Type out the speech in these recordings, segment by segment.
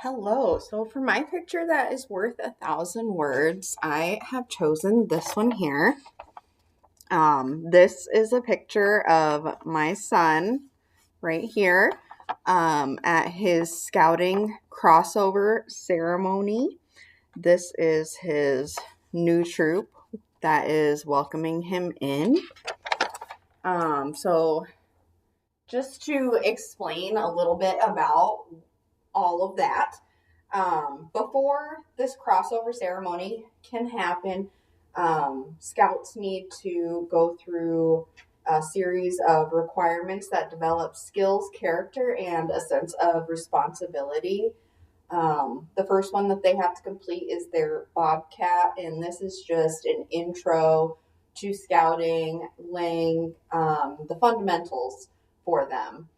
Hello. So for my picture that is worth 1,000 words, I have chosen this one here. This is a picture of my son right here at his scouting crossover ceremony. This is his new troop that is welcoming him in. So just to explain a little bit about all of that. Before this crossover ceremony can happen, scouts need to go through a series of requirements that develop skills, character, and a sense of responsibility. The first one that they have to complete is their Bobcat, and this is just an intro to scouting, laying the fundamentals for them.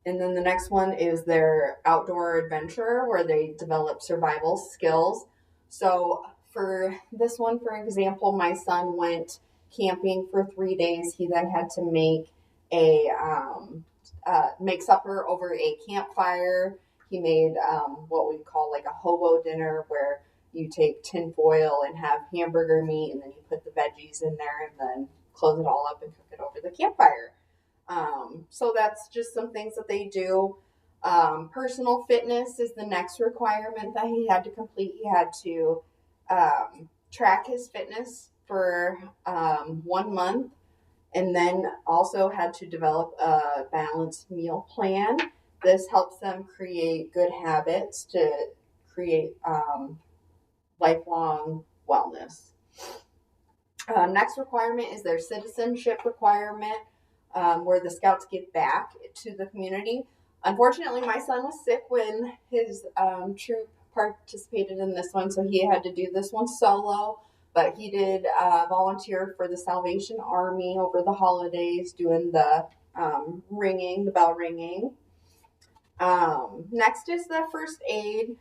And then the next one is their outdoor adventure where they develop survival skills. So for this one, for example, my son went camping for 3 days. He then had to make supper over a campfire. He made what we call like a hobo dinner where you take tin foil and have hamburger meat and then you put the veggies in there and then close it all up and cook it over the campfire. So that's just some things that they do. Personal fitness is the next requirement that he had to complete. He had to track his fitness for 1 month and then also had to develop a balanced meal plan. This helps them create good habits to create lifelong wellness. Next requirement is their citizenship requirement, where the scouts give back to the community. Unfortunately, my son was sick when his troop participated in this one, so he had to do this one solo. But he did volunteer for the Salvation Army over the holidays, doing the ringing, the bell ringing. Next is the first aid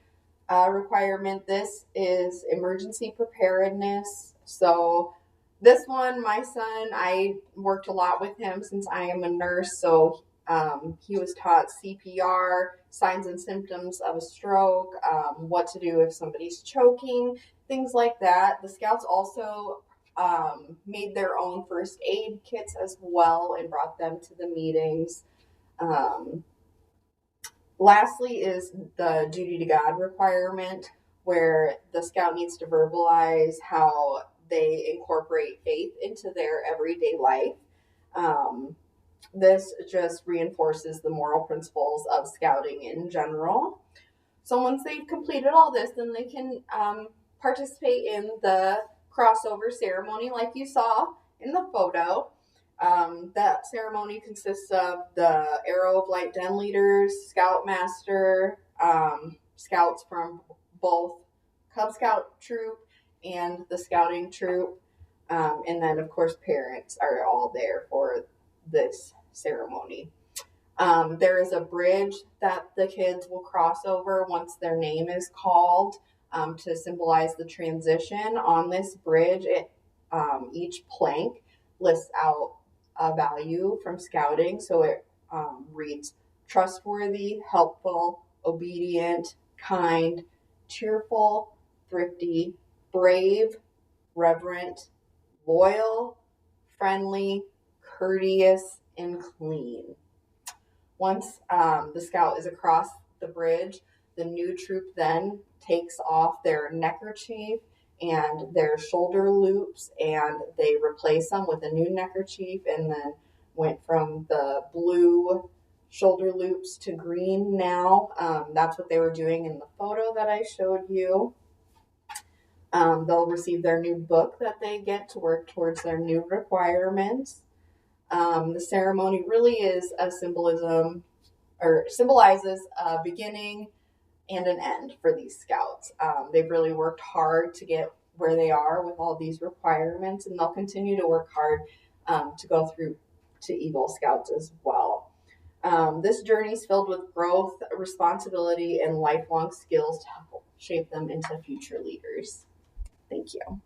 requirement. This is emergency preparedness. So this one, my son, I worked a lot with him since I am a nurse. So he was taught CPR, signs and symptoms of a stroke, what to do if somebody's choking, things like that. The scouts also made their own first aid kits as well and brought them to the meetings. Lastly is the duty to God requirement, where the scout needs to verbalize how they incorporate faith into their everyday life. This just reinforces the moral principles of scouting in general. So once they've completed all this, then they can participate in the crossover ceremony like you saw in the photo. That ceremony consists of the Arrow of Light Den leaders, Scoutmaster, scouts from both Cub Scout troop and the scouting troop. And then, of course, parents are all there for this ceremony. There is a bridge that the kids will cross over once their name is called to symbolize the transition. On this bridge, each plank lists out a value from scouting. So it reads trustworthy, helpful, obedient, kind, cheerful, thrifty, brave, reverent, loyal, friendly, courteous, and clean. Once the scout is across the bridge, the new troop then takes off their neckerchief and their shoulder loops and they replace them with a new neckerchief and then went from the blue shoulder loops to green now. That's what they were doing in the photo that I showed you. They'll receive their new book that they get to work towards their new requirements. The ceremony really is a symbolism or symbolizes a beginning and an end for these scouts. They've really worked hard to get where they are with all these requirements, and they'll continue to work hard to go through to Eagle Scouts as well. This journey is filled with growth, responsibility, and lifelong skills to help shape them into future leaders. Thank you.